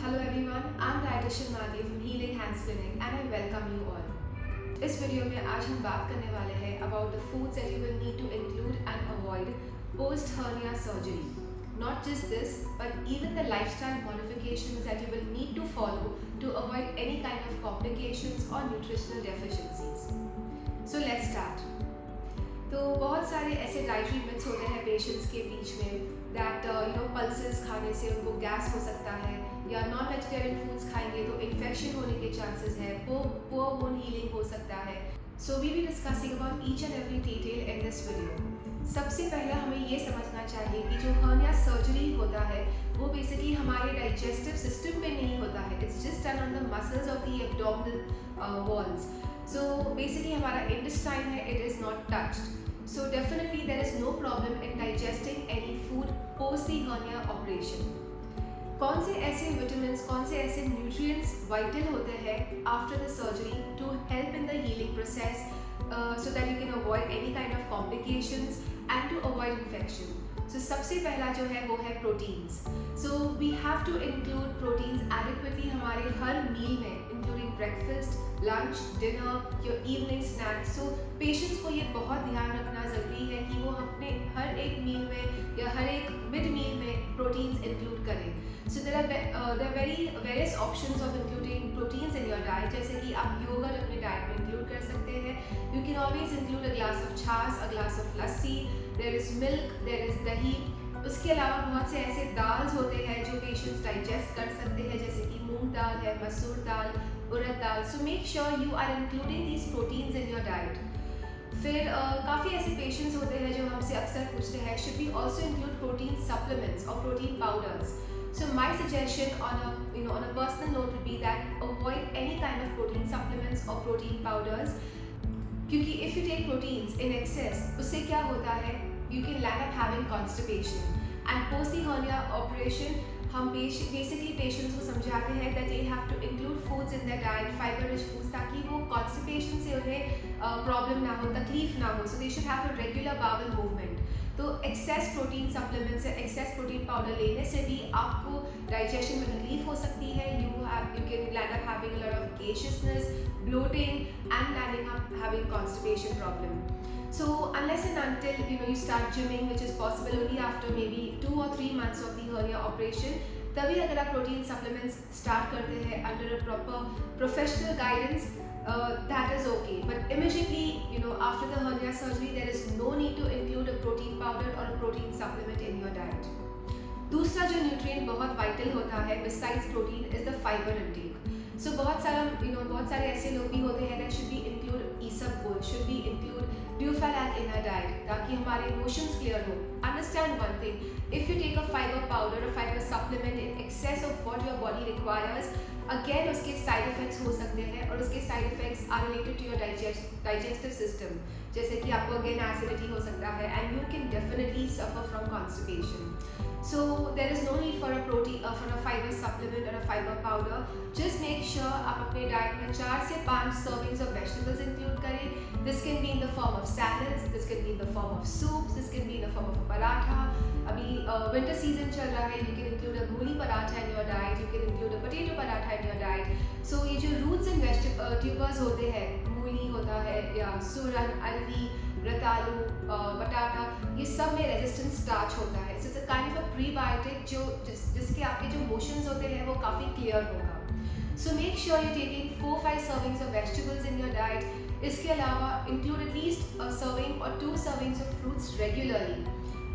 Hello everyone, I'm dietitian Madhi from Healing Hands Clinic and I welcome you all. इस video में आज हम बात करने वाले हैं about the foods that you will need to include and avoid post hernia surgery. Not just this, but even the lifestyle modifications that you will need to follow to avoid any kind of complications or nutritional deficiencies. So let's start. तो बहुत सारे ऐसे dietary myths होते हैं patients के बीच में that pulses खाने से उनको गैस हो सकता है या नॉन वेजिटेरियन फूड्स खाएंगे तो इन्फेक्शन होने के चांसेस है, पुअर वुंड हीलिंग हो सकता है. So we be discussing about each and every detail in this video. सबसे पहले हमें ये समझना चाहिए कि जो हर्निया सर्जरी होता है वो बेसिकली हमारे डाइजेस्टिव सिस्टम में नहीं होता है. It's just done on the muscles of the abdominal walls. So basically हमारा intestine है, it is not touched. So definitely there is no problem in digesting any food post the hernia operation. कौन से ऐसे vitamins, कौन से ऐसे nutrients vital होते हैं after the surgery to help in the healing process so that you can avoid any kind of complications and to avoid infection. So सबसे पहला जो है वो है proteins. So we have to include proteins adequately हमारे हर meal में, including breakfast, lunch, dinner, your evening snacks. So patients को ये बहुत ध्यान रखना ज़रूरी है कि वो अपने हर एक मील में या हर एक मिड मील में proteins include करें. So there are various options of including proteins in your diet. जैसे कि आप yogurt अपने diet में include कर सकते हैं. You can always include a glass of छाछ, a glass of lassi. There is milk, there is दही. उसके अलावा बहुत से ऐसे दाल्स होते हैं जो पेशेंट्स डाइजेस्ट कर सकते हैं जैसे कि मूंग दाल है, मसूर दाल, उड़द दाल. So make sure you are including these proteins in your diet. फिर काफ़ी ऐसे पेशेंट्स होते हैं जो हमसे अक्सर पूछते हैं should we also include protein supplements और protein powders. So my suggestion on a personal note would be that avoid any kind of protein supplements or protein powders क्योंकि if you take proteins in excess उससे क्या होता है you can land up having constipation and post the hernia operation हम basically patients को समझाते हैं that they have to include foods in their diet, fiber rich foods ताकि वो constipation से उन्हें problem ना हो, तकलीफ ना हो. So they should have a regular bowel movement. तो एक्सेस प्रोटीन सप्लीमेंट्स या एक्सेस प्रोटीन पाउडर लेने से भी आपको डाइजेशन में तकलीफ हो सकती है. You can land up having a lot of gaseousness, bloating and landing up having constipation problem. So unless and until you start gymming, which is possible only after maybe 2 or 3 months of the hernia operation, तभी अगर आप protein supplements start करते हैं under a proper professional guidance, that is okay. But immediately after the hernia surgery there is no need to include a protein powder or a protein supplement in your diet. दूसरा जो nutrient बहुत vital होता है besides protein is the fiber intake. So बहुत सारे ऐसे लोग भी होते हैं that should be include isabgol, should be include Dufalac in our diet ताकि हमारे emotions clear हो. Understand one thing, if you take a fiber powder or fiber supplement in excess of what your body requires, again उसके side effects हो सकते हैं और उसके side effects are related to your digestive system जैसे कि आपको अगेन एसिडिटी हो सकता है and you can definitely suffer from constipation. So there is no need for a fiber supplement or a fiber powder. Just make sure आप अपने diet में 4 से 5 servings of vegetables include करें. This can be in the form of salads, this can be in the form of soups, this can be in the form of paratha. अभी winter season चल रहा है, you can include a मूली paratha in your diet, you can include a potato paratha in your diet. So ये जो roots and tubers होते हैं, मूली होता है या सूरन, अरवी, रतालू, बटाटा, ये सब में रेजिस्टेंट स्टार्च होता है. So it's a kind of a prebiotic जिसके आपके जो मोशंस होते हैं वो काफ़ी क्लियर होगा. सो make sure you taking 4-5 servings of vegetables in your diet. इसके अलावा इंक्लूड एटलीस्ट अ सर्विंग और 2 सर्विंग्स ऑफ फ्रूट्स रेगुलरली.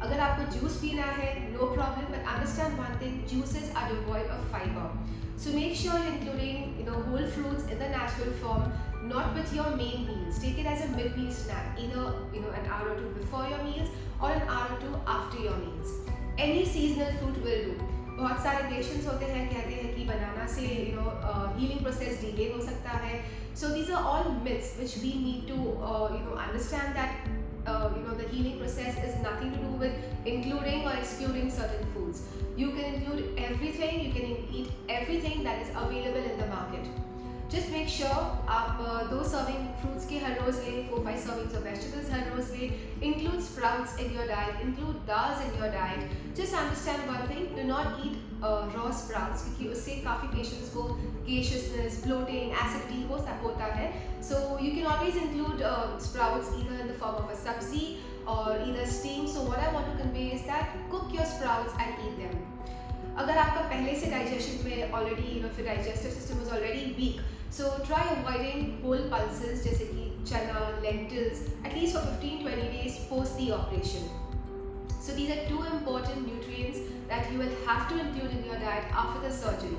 अगर आपको जूस पीना है no problem, but understand one thing, juices are devoid of fibre. So make sure you're including whole fruits in the natural form, not with your main meals. Take it as a mid-meal snack, either an hour or two before your meals or an hour or two after your meals. Any seasonal fruit will do. बहुत सारे patients होते हैं कहते हैं कि बनाना से healing process delay हो सकता है. So these are all myths which we need to understand that the healing process is nothing to do with including or excluding certain foods. You can include everything, you can eat everything that is available in the market. Just make sure आप 2 serving fruits के हर रोज़ लें, 4-5 servings of vegetables हर रोज़ लें. Include sprouts in your diet, include dals in your diet. Just understand one thing, do not eat raw sprouts क्योंकि उससे से काफ़ी patients को gaseousness, bloating, acidity होता है. So you can always include sprouts either in the form of a sabzi or either steam. So what I want to convey is that cook your sprouts and eat them. अगर आपका पहले से digestion में already फिर digestive system is already weak, so try avoiding whole pulses जैसे कि चना, lentils, at least for 15-20 days post the operation. So these are two important nutrients that you will have to include in your diet after the surgery.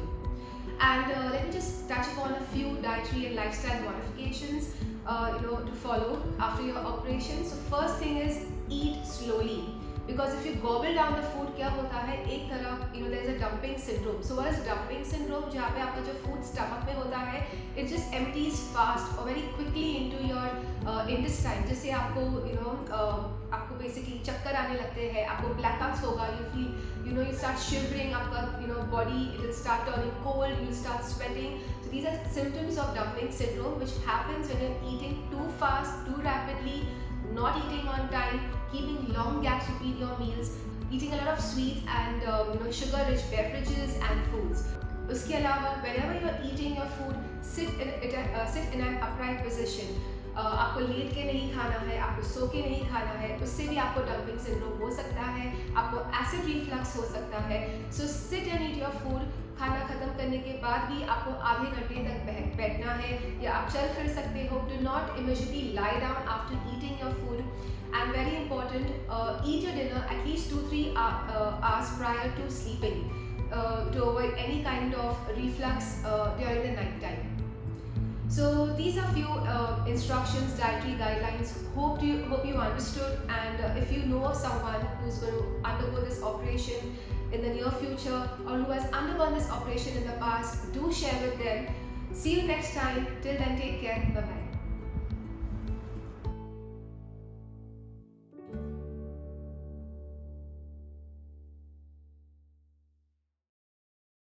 And let me just touch upon a few dietary and lifestyle modifications to follow after your operation. So first thing is eat slowly. Because if you gobble down the food, क्या होता है, एक तरह there is a dumping syndrome. So what is dumping syndrome? जहाँ पे आपका जो food stomach में होता है, it just empties fast or very quickly into your intestine, जिससे आपको आपको basically चक्कर आने लगते हैं, आपको blackouts होगा, you feel you start shivering, आपका body it will start turning cold, you start sweating. So these are symptoms of dumping syndrome which happens when you're eating too fast, too rapidly, not eating on time, keeping long gaps between your meals, eating a lot of sweets and sugar-rich beverages and foods. उसके अलावा whenever you are eating your food, sit in an upright position. आपको late के नहीं खाना है, आपको सो के नहीं खाना है, उससे भी आपको डंपिंग सिंड्रोम हो सकता है, आपको एसिड रिफ्लक्स हो सकता है. So sit and eat your food. खाना खत्म करने के बाद भी आपको आधे घंटे तक बैठना है या आप चल फिर सकते हो. Do not immediately lie down after eating your food. And very important, eat your dinner at least 2-3 hours prior to sleeping to avoid any kind of reflux during the night time. So these are few instructions, dietary guidelines. Hope you understood, and if you know of someone who's going to undergo this operation in the near future or who has undergone this operation in the past, do share with them. See you next time. Till then, take care. Bye bye.